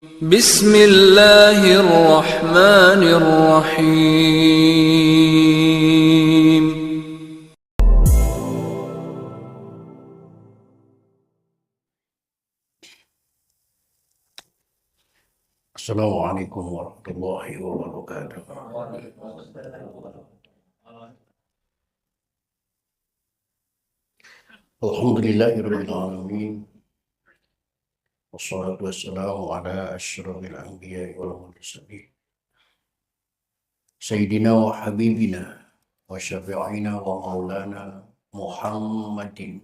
بسم الله الرحمن الرحيم. Assalamualaikum warahmatullahi wabarakatuh. Alhamdulillahirabbil alamin. Wassalatu wassalamu ala asyrafil anbiya'i wal mursalin. Sayyidina wa habibina wa syafi'ina wa maulana Muhammadin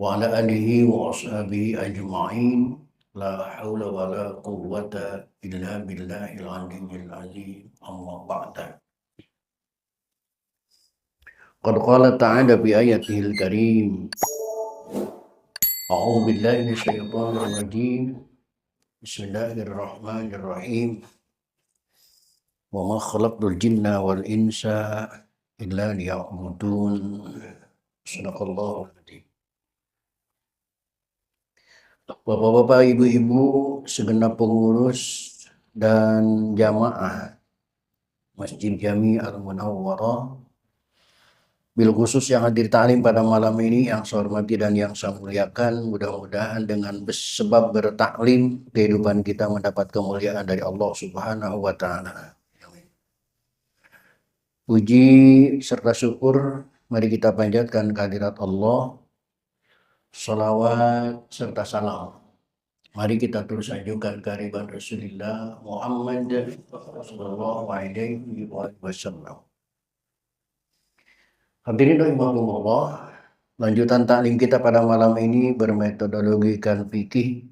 wa ala alihi wa ashabihi ajma'in. La haula wa la quwwata illa billahil aliyyil azim. Amma ba'da. Qad qala ta'ala bi ayatihil karim. A'udzu billahi minasyaitonir rajim. Bismillahirrahmanirrahim. Wa ma khalaqtul jinna wal insa illa liya'budun. Shadaqallahul adzim. Bapak-bapak, ibu-ibu, segenap pengurus dan jamaah Masjid Jami Al-Munawwarah, bil khusus yang hadir ta'lim pada malam ini yang saya hormati dan yang saya muliakan, mudah-mudahan dengan sebab bertaklim kehidupan kita mendapat kemuliaan dari Allah Subhanahu wa taala. Puji serta syukur mari kita panjatkan kehadirat Allah. Salawat serta salam mari kita terus ajukan kehadirat Rasulullah Muhammad sallallahu alaihi wasallam. Hadirin rahimakumullah, lanjutan taklim kita pada malam ini bermetodologikan fikih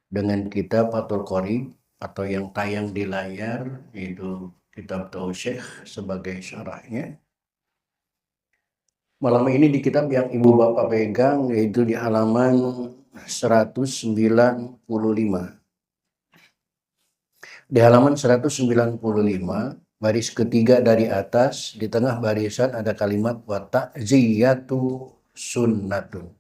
dengan kitab Fathul Qorib atau yang tayang di layar, yaitu kitab Tausyekh sebagai syarahnya. Malam ini di kitab yang ibu bapak pegang, yaitu di halaman 195. Di halaman 195, baris ketiga dari atas, di tengah barisan ada kalimat wa ta'ziyatu sunnatun.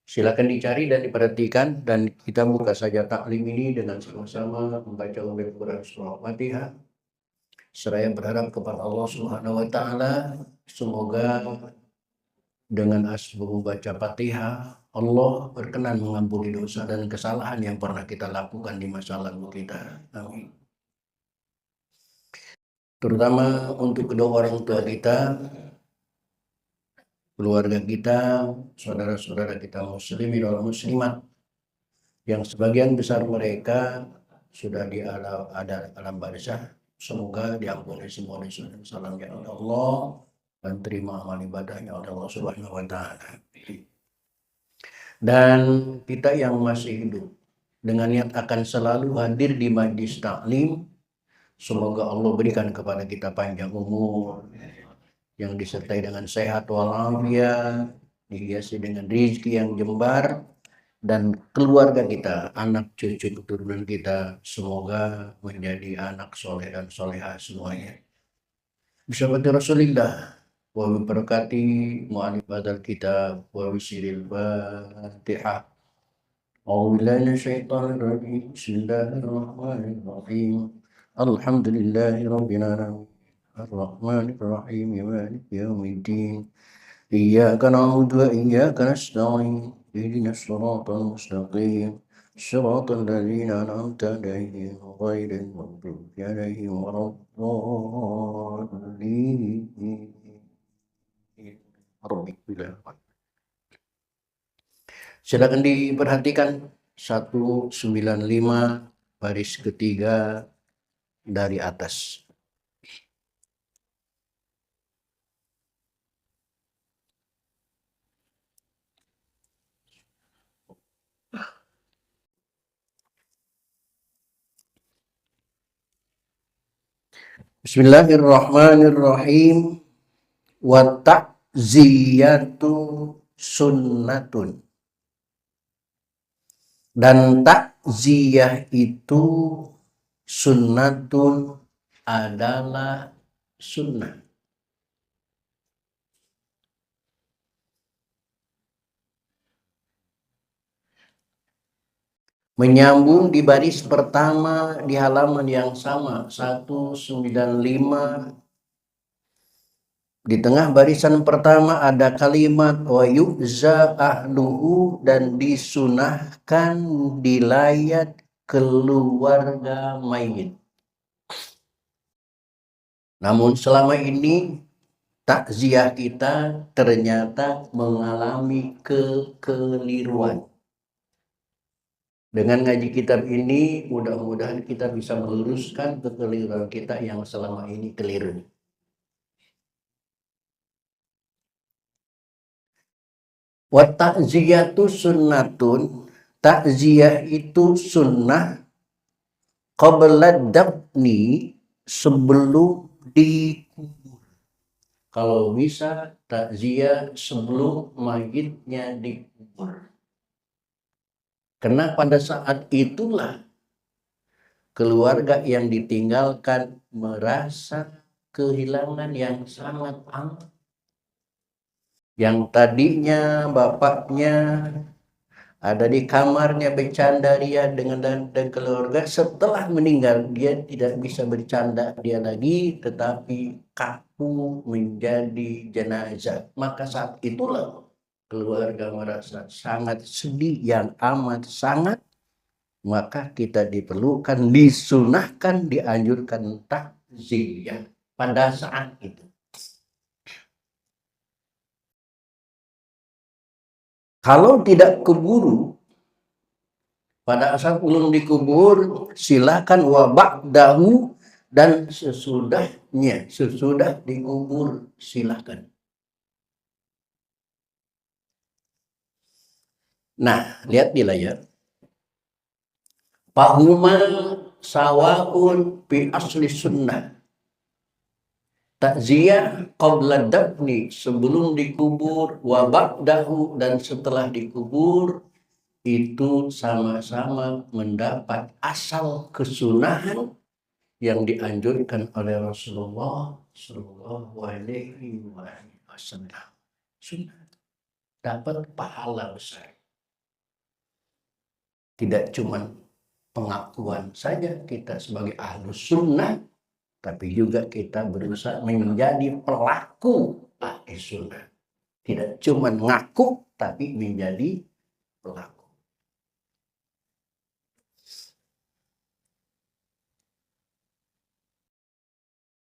Silakan dicari dan diperhatikan, dan kita buka saja taklim ini dengan sama-sama membaca Al-Quran surah Al-Fatihah. Seraya berharap kepada Allah Subhanahu wa taala, semoga dengan asbab baca Fatihah Allah berkenan mengampuni dosa dan kesalahan yang pernah kita lakukan di masa lalu kita. Amin. Terutama untuk kedua orang tua kita, keluarga kita, saudara-saudara kita muslimin dan muslimat, yang sebagian besar mereka sudah di alam barzah. Semoga diampuni semua dosa dan kesalahannya oleh Allah dan terima amal ibadahnya oleh Allah Subhanahu wa taala. Dan kita yang masih hidup dengan niat akan selalu hadir di majlis taklim, semoga Allah berikan kepada kita panjang umur yang disertai dengan sehat walafiat, dihiasi dengan rezeki yang jembar, dan keluarga kita, anak cucu keturunan kita, semoga menjadi anak soleh dan soleha semuanya. Bismillah Rasulillah wa berkati mu'alif badal kitab wa wisiril Fatihah. A'udzubillahi minasyaitonir rajim. Bismillahirrahmanirrahim. Alhamdulillahi rabbil alamin. Ar-Rahmanir Rahim. Maliki yaumiddin. Iyyaka na'budu wa iyyaka nasta'in. Ihdinas siratal mustaqim. Shiratal ladzina an'amta 'alaihim ghairil maghdubi 'alaihim waladdallin. Silakan diperhatikan 195 baris ketiga dari atas. Bismillahirrahmanirrahim. Wa ta'ziyatu sunnatun. Dan takziyah itu sunnatun adalah sunnah. Menyambung di baris pertama di halaman yang sama 195. Di tengah barisan pertama ada kalimat wa yu'za ahluhu dan disunahkan dilayat keluarga mayit. Namun selama ini takziah kita ternyata mengalami kekeliruan. Dengan ngaji kitab ini, mudah-mudahan kita bisa meluruskan kekeliruan kita yang selama ini keliru. Wa ta'ziyatu sunnatun, takziah itu sunnah qabla dafni, sebelum dikubur. Kalau bisa takziah sebelum mayitnya dikubur. Karena pada saat itulah keluarga yang ditinggalkan merasa kehilangan yang sangat amat. Yang tadinya bapaknya ada di kamarnya bercanda dia dengan dan keluarga, setelah meninggal dia tidak bisa bercanda dia lagi, tetapi kaku menjadi jenazah. Maka saat itulah keluarga merasa sangat sedih yang amat sangat. Maka kita diperlukan, disunahkan, dianjurkan takziah pada saat itu. Kalau tidak keburu, pada saat belum dikubur, silakan wa ba'dahu, dan sesudahnya, sesudah dikubur silakan. Nah, lihat di layar. Fahuma sawaun fi asli sunnah. Takziah qabla dafni, sebelum dikubur, wa ba'dahu, dan setelah dikubur, itu sama-sama mendapat asal kesunahan yang dianjurkan oleh Rasulullah Shallallahu Alaihi Wasallam. Sunnah, dapat pahala besar. Tidak cuma pengakuan saja kita sebagai ahlus sunnah, tapi juga kita berusaha menjadi pelaku ahlus sunnah. Tidak cuma ngaku, tapi menjadi pelaku.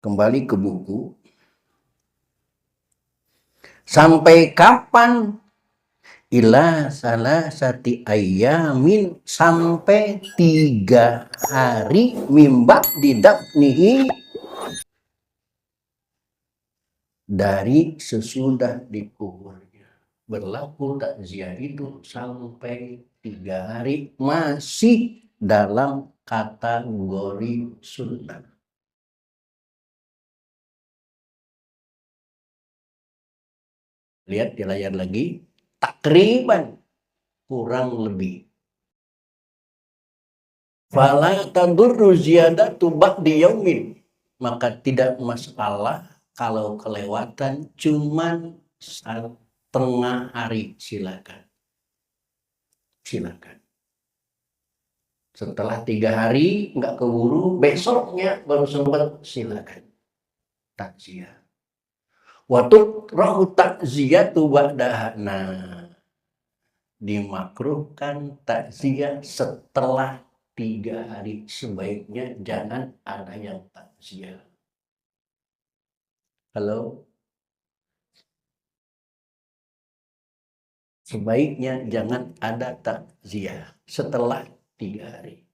Kembali ke buku. Sampai kapan? Ila salasati ayyamin, sampai 3 hari mimba didafnihi, dari sesudah dikuburnya. Berlaku takziah itu sampai 3 hari, masih dalam kategori sunnah. Lihat di layar lagi, takriban, kurang lebih. Fala tadurru ziyadatu ba'di yaumin, maka tidak masalah kalau kelewatan cuman setengah hari, silakan. Silakan. Setelah 3 hari nggak keburu, besoknya baru sempat, silakan takziah. Waktu rahu takziyatu ba'daha. Nah, dimakruhkan takziah setelah 3 hari. Sebaiknya jangan ada yang takziah. Halo? Sebaiknya jangan ada takziah setelah 3 hari.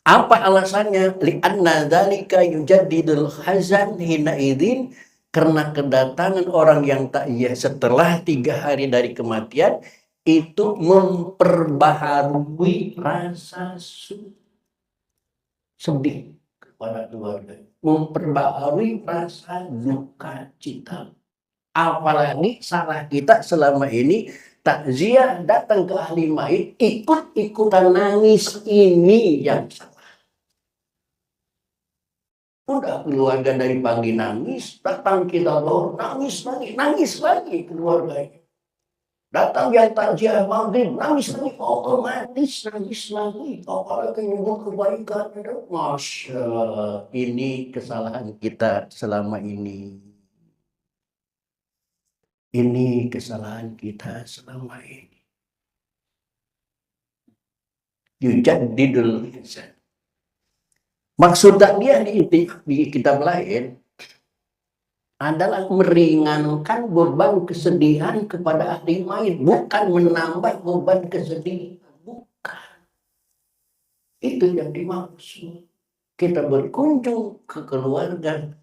Apa alasannya? Li'anna dzalika yujaddidul hazan hina idzin, karena kedatangan orang yang takziah setelah 3 hari dari kematian itu memperbaharui rasa sedih kepada keluarga, memperbaharui rasa duka cita. Apalagi salah kita selama ini, takziah datang ke ahli mayit ikut-ikutan nangis, ini yang salah. Udah keluarga dari pagi nangis, datang kita bawa nangis lagi keluarganya. Datang yang takziah maghrib, nangis lagi, otomatis nangis lagi. Apalagi nyebut kebaikan, masya Allah, ini kesalahan kita selama ini. Ini kesalahan kita selama ini. Yujaddidul insan. Maksudnya dia di kitab lain adalah meringankan beban kesedihan kepada ahli mayit, bukan menambah beban kesedihan. Bukan. Itu yang dimaksud. Kita berkunjung ke keluarga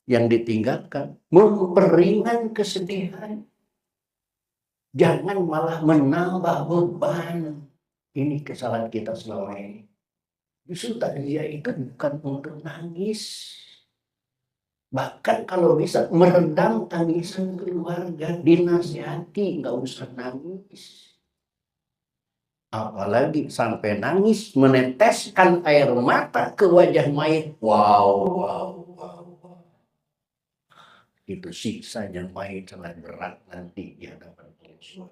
yang ditinggalkan, memperingan kesedihan. Jangan malah menambah beban. Ini kesalahan kita selama ini. Justru takziah itu bukan untuk nangis. Bahkan kalau bisa meredam tangisan keluarga, dinasihati, nggak usah nangis. Apalagi sampai nangis, meneteskan air mata ke wajah mayit. Wow. Itu siksanya mayit sangat berat nanti di hadapan Allah.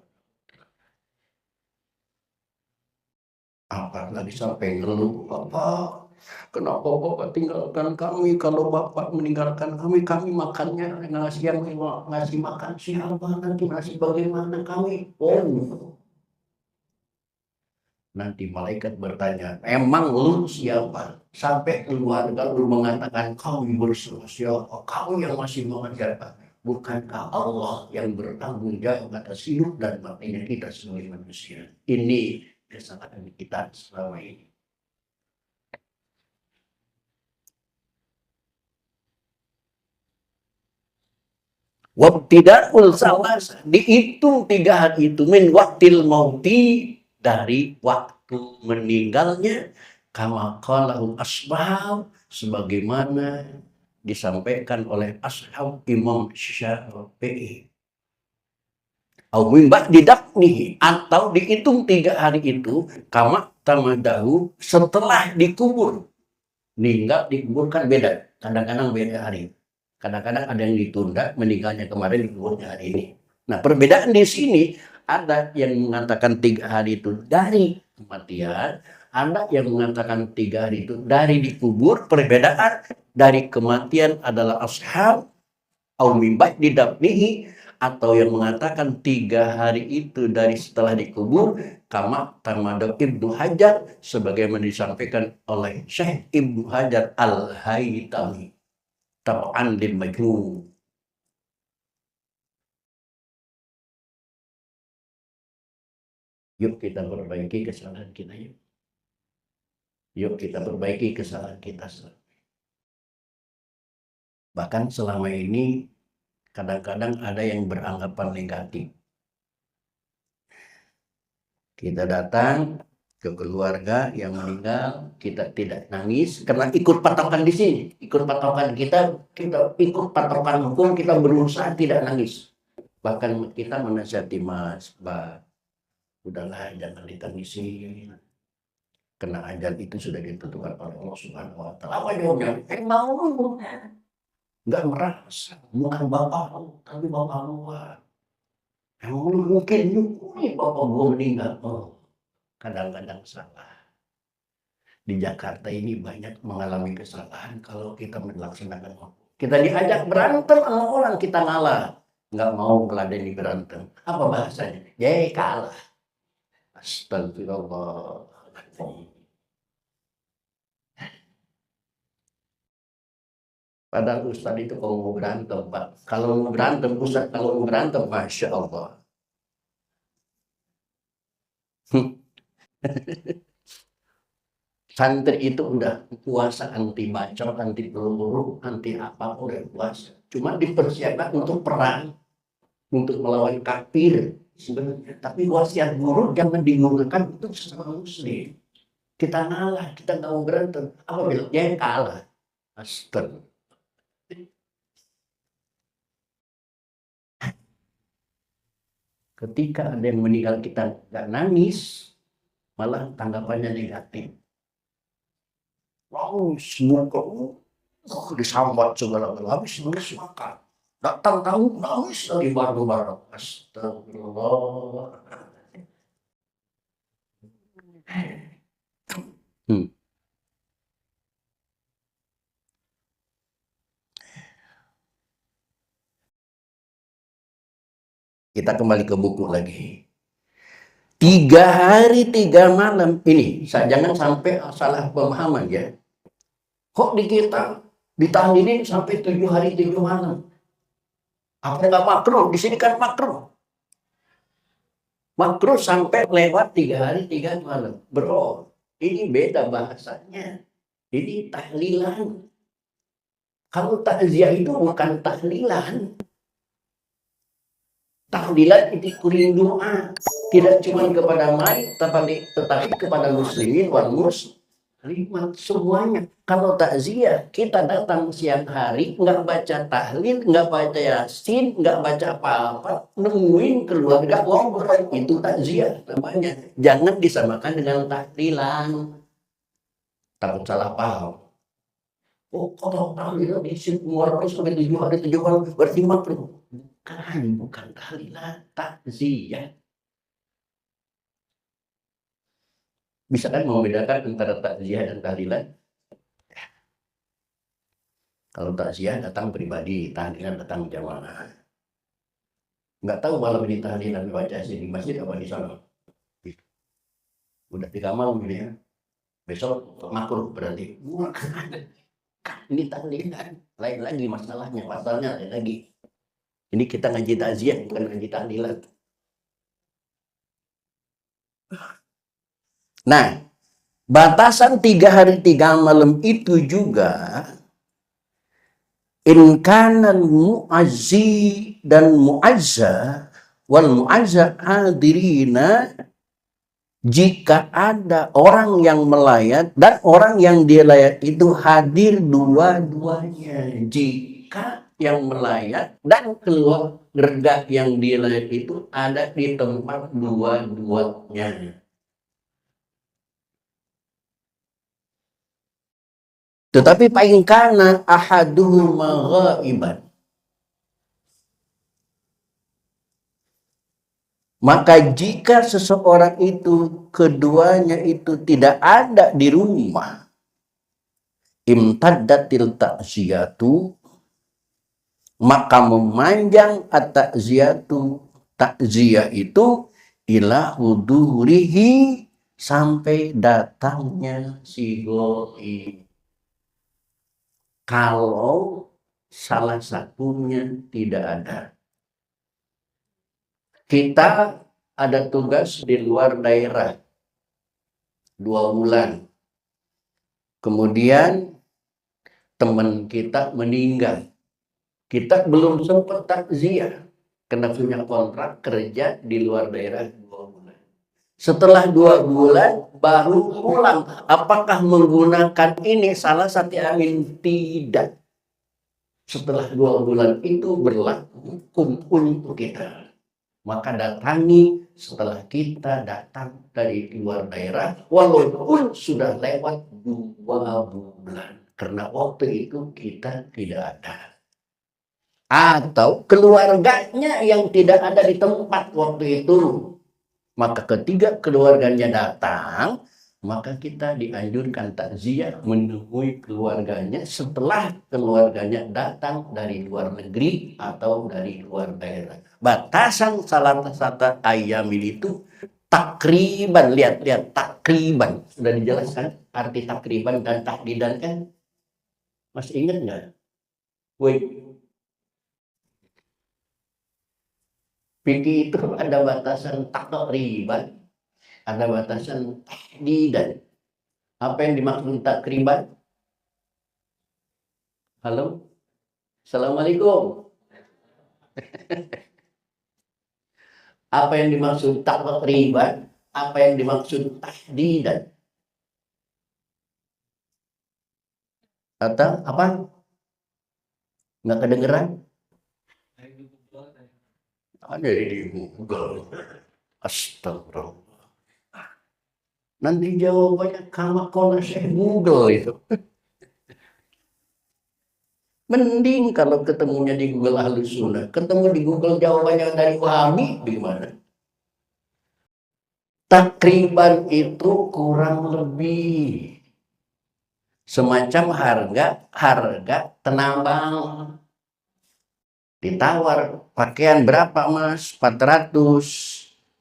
Apalagi sampai ngeluh, Bapak, kenapa Bapak tinggalkan kami? Kalau Bapak meninggalkan kami, kami makannya nasi yang ngasih makan siapa? Nanti nasi bagaimana kami? Oh. Nanti malaikat bertanya, emang lu siapa? Sampai keluarga lu mengatakan, kau bersama siapa? Kau yang masih mengajar. Bukankah Allah yang bertanggung jawab atas hidup dan matinya kita sebagai manusia? Ini kesalahan kita selama ini. Wabtida'ul salas, dihitung 3 hari itu min waktil mauti, dari waktu meninggalnya, kama qalahul ashab, sebagaimana disampaikan oleh ashab Imam Syafi'i. Didaknihi, atau dihitung 3 hari itu, kama tamadahu, setelah dikubur. Meninggal dikuburkan beda, kadang-kadang beda hari. Kadang-kadang ada yang ditunda, meninggalnya kemarin dikuburnya hari ini. Nah, perbedaan di sini ada yang mengatakan 3 hari itu dari kematian, ada yang mengatakan 3 hari itu dari dikubur. Perbedaan dari kematian adalah ashab au mimba didapnihi, atau yang mengatakan 3 hari itu dari setelah dikubur, kama tamada Ibnu Hajar, sebagaimana disampaikan oleh Syekh Ibnu Hajar Al-Haytami tab'an lil majmu'. Yuk kita perbaiki kesalahan kita, yuk kita perbaiki kesalahan kita. Bahkan selama ini kadang-kadang ada yang beranggapan negatif. Kita datang ke keluarga yang meninggal, kita tidak nangis karena ikut patokan di sini, ikut patokan kita ikut patokan hukum, kita berusaha tidak nangis. Bahkan kita menasihati, Mas, Mbak, udahlah jangan ditangisi, karena ajal itu sudah ditentukan oleh Allah Subhanahu wa Ta'ala. Apa jawabnya? Mau nggak merasa, bukan bapak lu, tapi bapak luar. Emang lu mungkin nyukuri bapak gua meninggal? Oh, kadang-kadang salah. Di Jakarta ini banyak mengalami kesalahan kalau kita melaksanakan hukum. Kita diajak berantem sama orang, kita ngalah. Nggak mau meladeni berantem. Apa bahasanya? Yeay, kalah. Astagfirullah. Padahal Ustadz itu kalau mau berantem, Pak. Kalau mau berantem, Ustadz kalau mau berantem, Masya Allah. Santri itu udah puasa anti bacot, anti peluru, anti apa, udah puasa. Cuma dipersiapkan untuk perang, untuk melawan kafir sebenarnya. Tapi wasiat guru jangan digunakan untuk sesama muslim. Kita ngalah, kita nggak mau berantem. Apa bilang? Ya kalah. Astaga. Ketika ada yang meninggal kita nggak nangis, malah tanggapannya negatif. Wow, semua kok disambat segala-gala, habis nangis makan. Datang tamu nangis dari bareng-bareng. Astagfirullah. Hmm. Kita kembali ke buku lagi. 3 hari 3 malam ini, jangan sampai salah pemahaman ya. Kok di kita ditahlilin sampai 7 hari 7 malam? Apa nggak makruh? Di sini kan makruh. Makruh sampai lewat 3 hari 3 malam. Bro, ini beda bahasanya. Ini tahlilan. Kalau takziah itu bukan tahlilan. Tahlilan itu kuring doa, tidak cuma kepada mayit tetapi kepada muslimin wal muslimat semuanya. Kalau takziah kita datang siang hari nggak baca tahlil, nggak baca yasin, nggak baca apa-apa, nemuin keluarga ngobrol, itu takziah namanya. Jangan disamakan dengan tahlilan. Takut salah paham. Oh, kalau tahlilan di sini sampai 7 hari 7 malam berarti makruh. Bukan tahlilan, takziah. Bisa kan membedakan antara takziah dan tahlilan? Kalau takziah datang pribadi, tahlilan datang jamaah. Nggak tahu malam ini tahlilan baca di masjid apa di sana. Udah 3 malam ini ya. Besok makruh berarti. Ini tahlilan. Lain lagi masalahnya, pasalnya lain lagi. Ini kita ngaji takziah, bukan ngaji tahlilan. Nah, batasan 3 hari 3 malam itu juga in kana muazzi dan muazza wal muazza hadirina, jika ada orang yang melayat dan orang yang dilayat itu hadir dua-duanya. Jika yang melayat dan keluarga yang dilayat itu ada di tempat dua-duanya. Tetapi paling kana ahaduhuma ghaiban, maka jika seseorang itu keduanya itu tidak ada di rumah, imtaddatil ta'ziyatu, maka memanjang at-ta'ziyatu, takziah itu ila hudurihi, sampai datangnya si ghaib. Kalau salah satunya tidak ada. Kita ada tugas di luar daerah 2 bulan. Kemudian teman kita meninggal. Kita belum sempat takziah karena punya kontrak kerja di luar daerah 2 bulan. Setelah 2 bulan baru pulang. Apakah menggunakan ini salah satu angin? Tidak. Setelah 2 bulan itu berlaku hukum untuk kita. Maka datangi setelah kita datang dari luar daerah, walaupun sudah lewat 2 bulan. Karena waktu itu kita tidak ada. Atau keluarganya yang tidak ada di tempat waktu itu. Maka ketika keluarganya datang, maka kita dianjurkan takziah menemui keluarganya setelah keluarganya datang dari luar negeri atau dari luar daerah. Batasan salah satu ayamin itu takriban, lihat takriban, sudah dijelaskan arti takriban dan tahdidan kan? Masih ingat nggak? Fikih itu ada batasan takriban, ada batasan tahdidan. Apa yang dimaksud takriban? Halo? Assalamualaikum. Apa yang dimaksud takriban? Apa yang dimaksud tahdidan? Atau apa? Nggak kedengeran? Ada di Google. Astagfirullah. Nanti jawabannya kama kola Syekh Google itu. Mending kalau ketemunya di Google Ahlus Sunnah, ketemu di Google jawabannya dari Wahabi, gimana? Takriban itu kurang lebih semacam harga tenabang. Ditawar pakaian berapa mas? 400,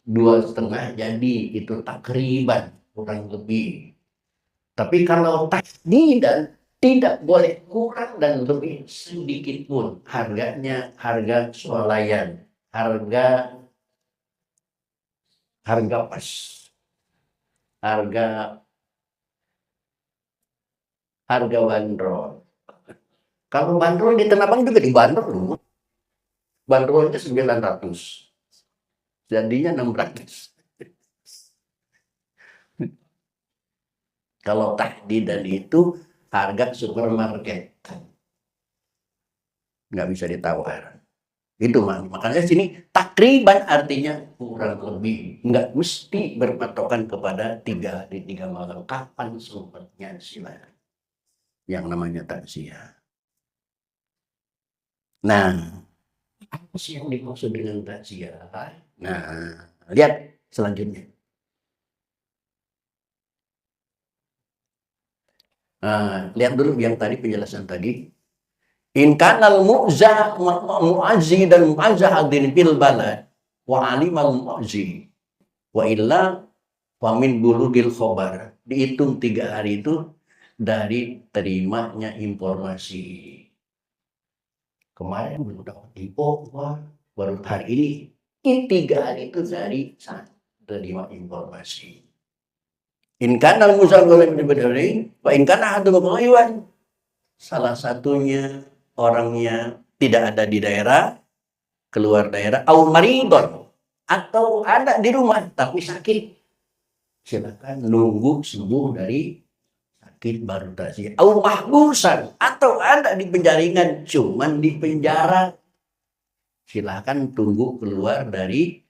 2,5 jadi, itu takriban kurang lebih. Tapi kalau tidak boleh kurang dan lebih sedikit pun. Harganya harga swalayan, harga pas, harga bandrol. Kalau bandrol di Tanah Abang juga dibanderol dulu. Bandrolnya 900, jadinya 600. Kalau tahdidan itu harga supermarket, nggak bisa ditawar. Itu makanya sini takriban artinya kurang lebih, nggak mesti berpatokan kepada 3 hari 3 malam. Kapan sempatnya silakan. Yang namanya takziah. Nah, apa sih yang dimaksud dengan takziah? Nah, lihat selanjutnya. Lihat dulu yang tadi penjelasan tadi. In kanal mu'azzi dan mu'azzah hadirin fil balad wa alimal mu'azzi wa illa wa min bulugil khobar. Dihitung 3 hari itu dari terimanya informasi. Kemarin belum dapat info, baru hari ini. Ini 3 hari itu dari terima informasi. In kanal musawwir min badari wa in kana hadu ba'iwan. Salah satunya orangnya tidak ada di daerah, keluar daerah, au maridon, atau ada di rumah tapi sakit, silakan nunggu sembuh dari sakit baru takziah. Au mahbusan, atau ada di penjaringan cuman di penjara, silakan tunggu keluar dari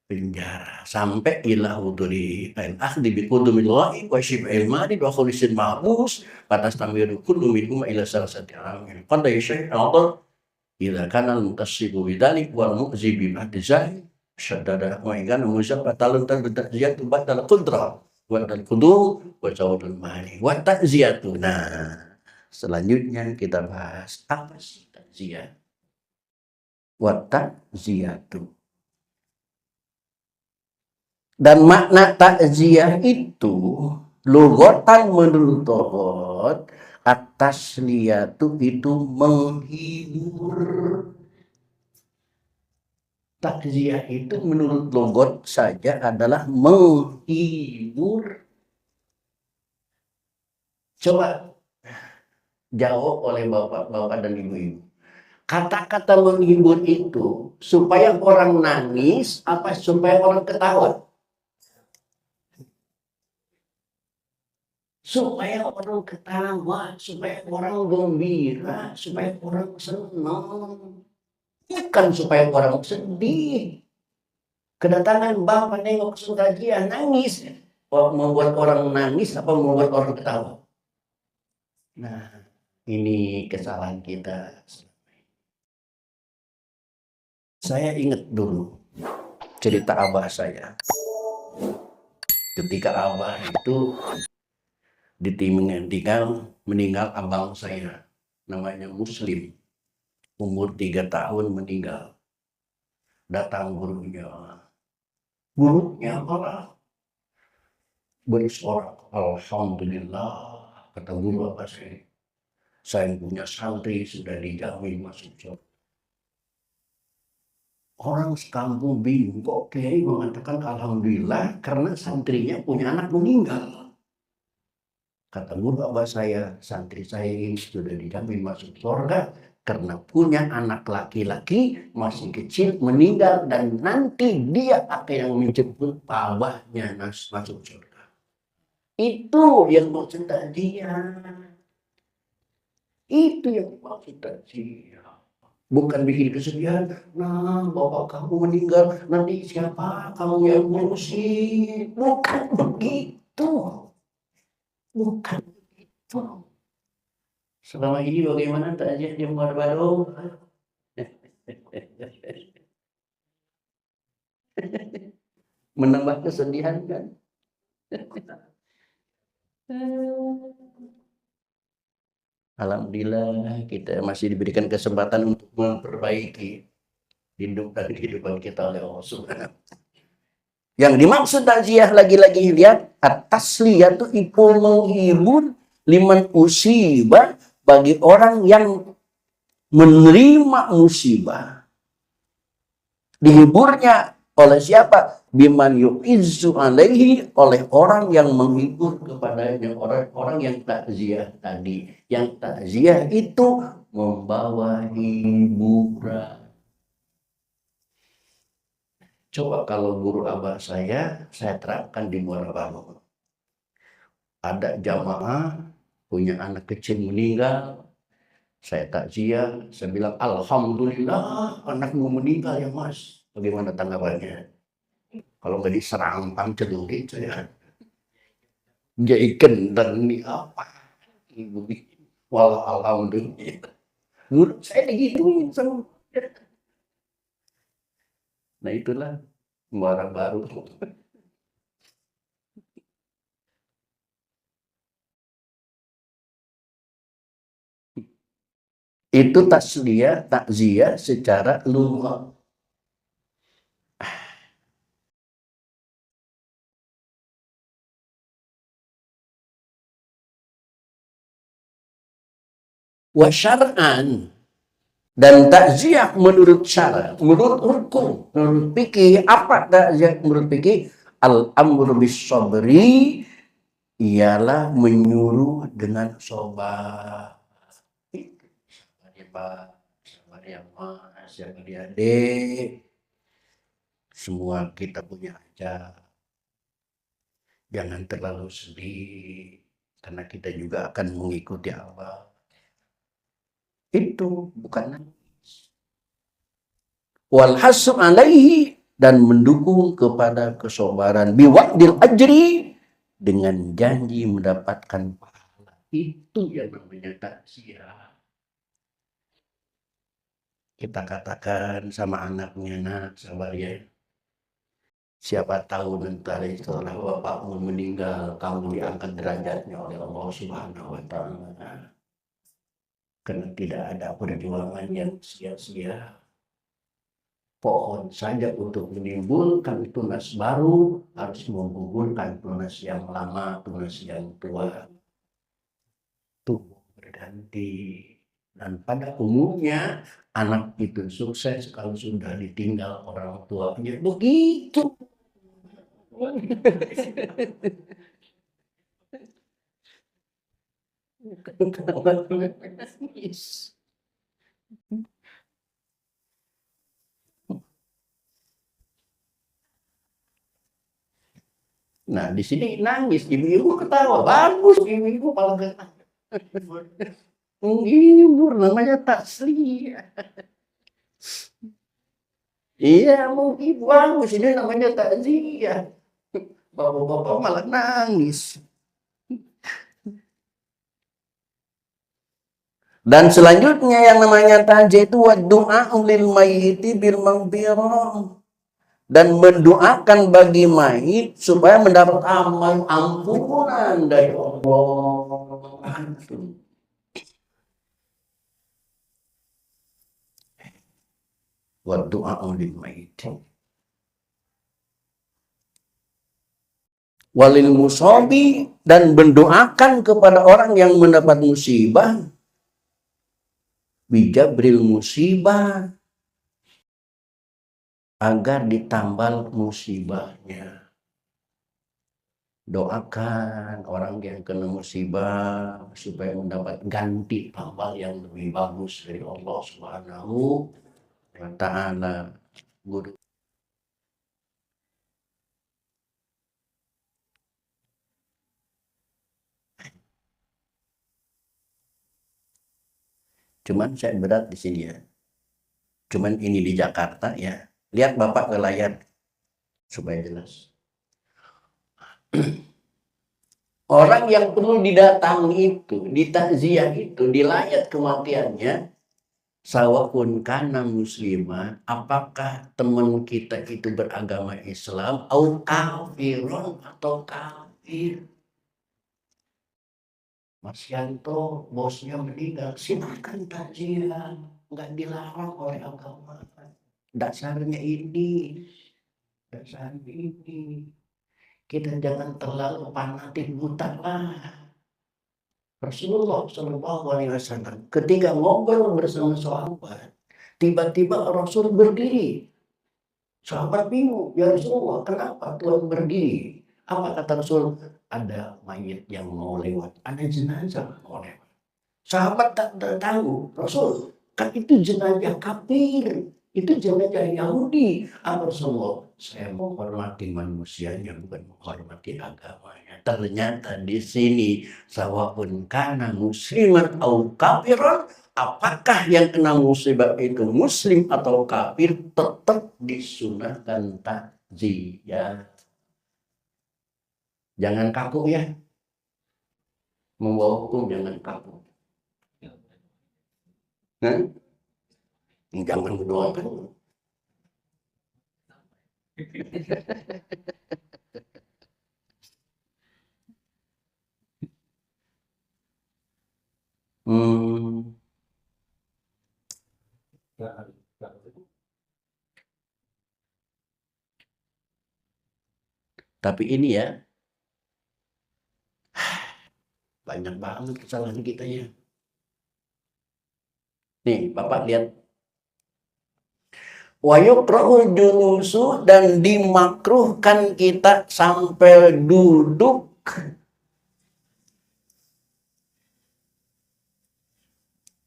penjara sampai ila huduri al-akhdi bi qudumil ghaib wa shib'il marid wa khulisil mahbus batas tamiru kullu minhum ila salasati amin qad yashay Allah idza kana al-muqassibu bidzalik wal mu'zi bi ba'dizai shaddada wa ingana musabbatalun ta'ziyatu badal qudrah wa dal qudum wa jawdul mali wa ta'ziyatu. Nah, selanjutnya kita bahas apa sih takziah wa ta'ziyatu. Dan makna takziah itu lugatan menurut Tohot atas liyatu itu menghibur. Takziah itu menurut logot saja adalah menghibur. Coba jawab oleh bapak-bapak dan ibu-ibu. Kata-kata menghibur itu supaya orang nangis apa supaya orang ketawa? Supaya orang ketawa, supaya orang gembira, supaya orang senang. Bukan supaya orang sedih. Kedatangan bapak nengok pengajian nangis. Membuat orang nangis apa membuat orang ketawa? Nah, ini kesalahan kita. Saya ingat dulu cerita abah saya. Ketika abah itu meninggal abang saya, namanya Muslim, umur 3 tahun meninggal. Datang gurunya malah bersorak, alhamdulillah, kata guru apa sih, saya punya santri sudah dijamin masuk surga. Orang sekampung bingung, kok kiai mengatakan alhamdulillah karena santrinya punya anak meninggal. Kata guru abah saya, santri saya ini sudah dijamin masuk surga karena punya anak laki-laki masih kecil meninggal dan nanti dia akan yang menjemput abahnya masuk surga. Itu yang maksud dia. Itu yang maksud dia. Bukan bikin kesedihan. Nah, bapak kamu meninggal, nanti siapa kamu yang ngurusin? Bukan begitu. Bukan begitu. Selama ini bagaimana takziah di Muara Baru? Menambah kesedihan kan? Alhamdulillah kita masih diberikan kesempatan untuk memperbaiki hidup dan kehidupan kita oleh Allah Subhanahu. Yang dimaksud takziah lagi-lagi lihat at-tasliyah itu menghibur liman musibah bagi orang yang menerima musibah. Dihiburnya oleh siapa? Biman yu'izzu alaihi, oleh orang yang menghibur kepadanya, orang-orang yang takziah tadi. Yang takziah itu membawa hiburan. Coba kalau guru abah saya terapkan di Muara Baru. Ada jamaah punya anak kecil meninggal, saya takziah, saya bilang alhamdulillah anakmu meninggal ya mas. Bagaimana tanggapannya? Kalau nggak diserampang celurit saya. Jaikan dan ini apa? Ibu, walau alhamdulillah. Guru saya digituin sama. Nah itulah Muara Baru. Itu takziah secara lughat. Wa syar'an, dan takziah menurut syara, menurut hukum, menurut fikih. Apa takziah menurut fikih? Al-amru bis sabri, ialah menyuruh dengan sabar. Sabar ya Pak, sabar ya Mas, sabar ya Dek. Semua kita punya aja. Jangan terlalu sedih, karena kita juga akan mengikuti Allah. Itu bukan nangis. Wal hasu alaihi, dan mendukung kepada kesabaran. Biwa'dil ajri, dengan janji mendapatkan pahala. Itu yang namanya takziah. Kita katakan sama anaknya, nak sabar ya. Siapa tahu nanti setelah bapakmu meninggal, kamu diangkat derajatnya oleh Allah Subhanahu wa Ta'ala. Karena tidak ada perjuangan yang sia-sia. Pohon saja untuk menimbulkan tunas baru harus menggugurkan tunas yang lama, tunas yang tua. Tumbuh berganti. Dan pada umumnya anak itu sukses kalau sudah ditinggal orang tuanya. Begitu. Nah, di sini nangis, ibu-ibu ketawa, bagus, ibu-ibu malah ketawa. Menghibur, namanya takziah. Iya, menghibur, bagus, ini namanya takziah. Bapak-bapak malah nangis. Dan selanjutnya yang namanya takziah itu doa lil mayyiti bil maghfirah, dan mendoakan bagi mayit supaya mendapat ampunan dari Allah. Wa doa lil mayyiti walil musabi, dan mendoakan kepada orang yang mendapat musibah, bijabril musibah, agar ditambal musibahnya. Doakan orang yang kena musibah supaya mendapat ganti tambal yang lebih bagus dari Allah Subhanahu wa Ta'ala. Guru. Cuman saya berat di sini ya. Cuman ini di Jakarta ya. Lihat Bapak ke layar supaya jelas. Orang yang perlu didatangi itu, ditakziah itu, dilayat kematiannya, sawapun kana musliman, apakah teman kita itu beragama Islam, atau kafirun atau kafir. Mas Yanto, bosnya meninggal, silakan takziah, nggak dilarang oleh agama. Dasarnya ini, dasarnya ini. Kita jangan terlalu fanatik buta lah. Rasulullah Shallallahu Alaihi Wasallam ketika ngobrol bersama sahabat, tiba-tiba Rasul berdiri. Sahabat bingung, ya Rasulullah, kenapa Tuhan berdiri? Apa kata Rasul? Ada mayat yang mau lewat, ada jenazah mau lewat. Sahabat tak tahu, Rasul, kan itu jenazah kafir, itu jenazah Yahudi. Rasulullah, saya menghormati manusianya, bukan menghormati agamanya. Ternyata di sini, sawapun kana musliman atau kafirun, apakah yang kena musibah itu muslim atau kafir, tetap disunahkan takziah. Jangan kaku ya, membawa hukum jangan kaku. Jangan mendoakan. Tapi ini ya, banyak banget kesalahan kita ya. Nih, Bapak lihat. Wa yukrahul julusu, dan dimakruhkan kita sampai duduk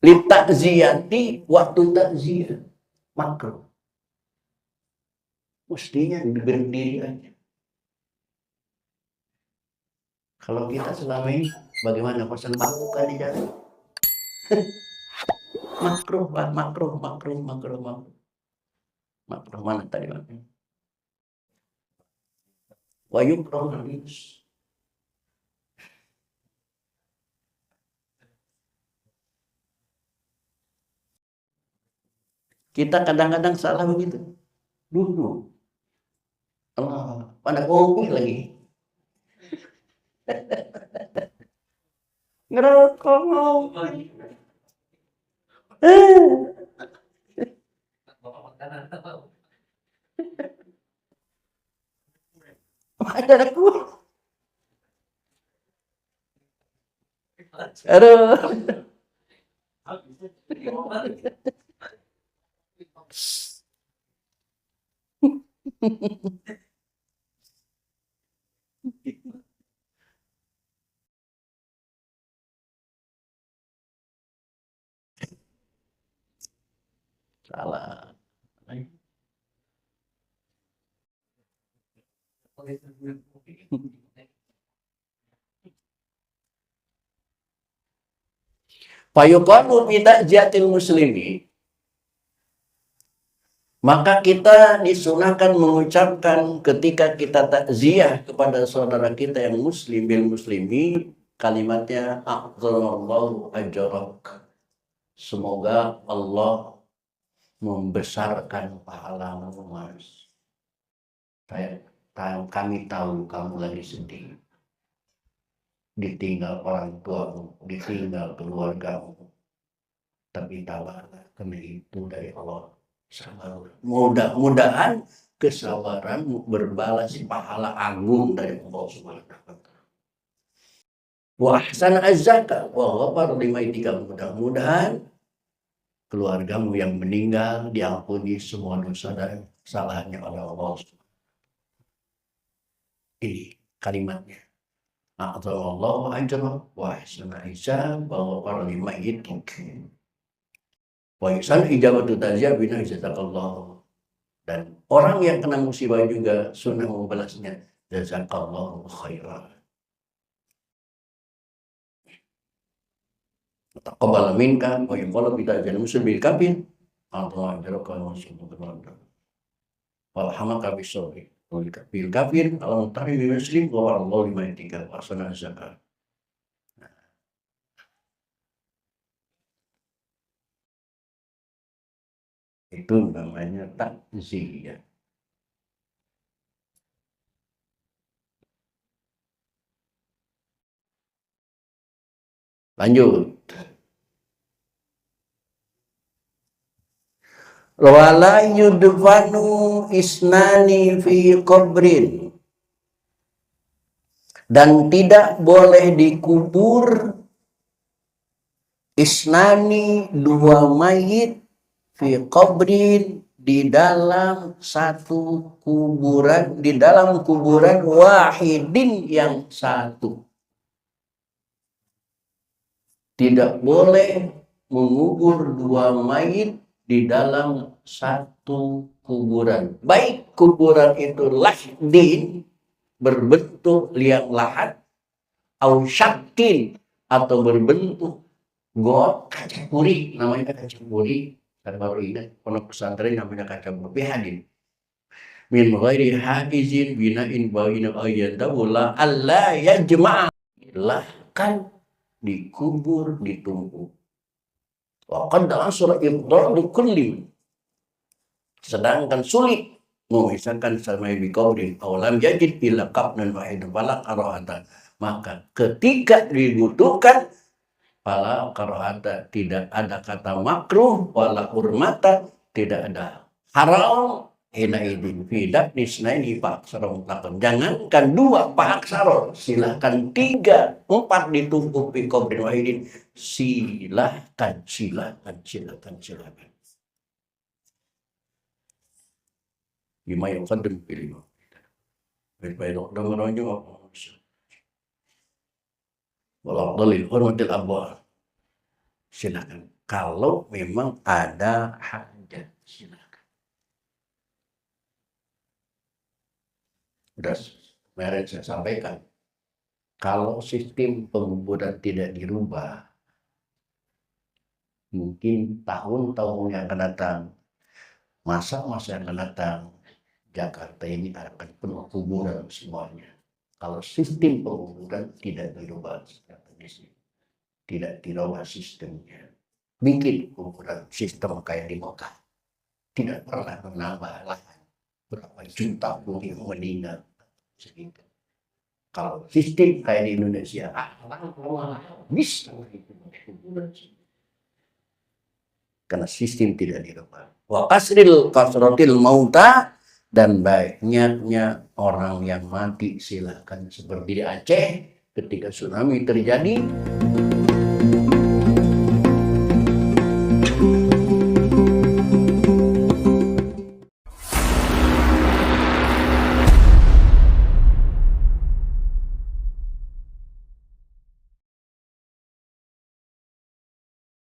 li takziyati, waktu takziah. Makruh. Mestinya berdiri aja. Kalau kita selama ini bagaimana, pesan bangku kan di jalan? Makruh, makruh. Makruh mana tadi? Wa yukrahul julus. Kita kadang-kadang salah begitu. Duduk. Allah, pada kopi lagi. Ngerokok. Ada aku. Aduh. Salah. Fayuqalu bi ta'ziyatil muslimi, maka kita disunahkan mengucapkan ketika kita takziah kepada saudara kita yang muslim bil muslimi, kalimatnya a'dzalallahu ajrak. Semoga Allah membesarkan pahala Mas. Kami tahu kamu lagi sedih. Ditinggal orang tuamu, ditinggal keluargamu. Tapi tabahlah, karena itu dari Allah. Mudah-mudahan kesabaran berbalas pahala agung dari Allah Subhanahu wa taala. Wa ahsana az-zaka wa ghafara limaytika, mudah-mudahan keluargamu yang meninggal diampuni semua dosa dan kesalahannya oleh Allah. Ini kalimatnya. A'dhallallahu ajra wa ahsana hisab wa ghafara limaytika. Wa yusan ijabatu ta'ziah bina jazakallah. Dan orang yang kena musibah juga sunnah membalasnya, jazakallahu khairan. Taqabbal minka wa yaqulu bi ta'ziah muslim bil kafir. Allah ajraka wa subhanahu wa ta'ala. Walhamaka bisawri. Bil kafir kalau tapi muslim wa Allah lima tiga wasana zakat. Itu namanya takziyah. Lanjut. Wala yudfanu isnani fi qabrin. Dan tidak boleh dikubur isnani dua mayit fi qabrin di dalam satu kuburan, di dalam kuburan wahidin yang satu. Tidak boleh mengubur dua mayit di dalam satu kuburan. Baik kuburan itu lahdin berbentuk liang lahat, au syakin atau berbentuk got kaca puri, namanya kaca puri. Kan baru ingat pondok pesantren namanya kaca puri hadin. Min ghairi haizin bina'in baina ayyadahu la alla yajma' kan dikubur ditumpuk. Wa qad asra ibdadu kulli. Sedangkan sulit memisahkan sama biqaulin awalam yajid illa qabnan wahidan fala qarahata. Maka ketika dibutuhkan fala qarahata, tidak ada kata makruh wala hurmata, tidak ada haram hina idin fidak nisnaini pak sarong takon. Jangankan dua pak sarong, silahkan 3, 4 ditumpuk biqaulin wahidin, silahkan. Bima yang kadem pilih. Baik-baik meronyo walau dalil hormatil abwal. Silakan. Kalau memang ada hajat, silakan. Sudah kemarin saya sampaikan, kalau sistem penguburan tidak dirubah, mungkin tahun-tahun yang akan datang, masa-masa yang akan datang, Jakarta ini akan penuh kuburan semuanya. Kalau sistem penguburan tidak dirubah, tidak dirubah sistemnya, bikin kuburan sistem kayak di Mekah, tidak pernah menambah lahan berapa juta yang meninggal segitu. Kalau sistem kayak di Indonesia, bisa karena sistem tidak dirubah. Wa kasratil mauta, dan banyaknya orang yang mati, silakan seperti di Aceh ketika tsunami terjadi.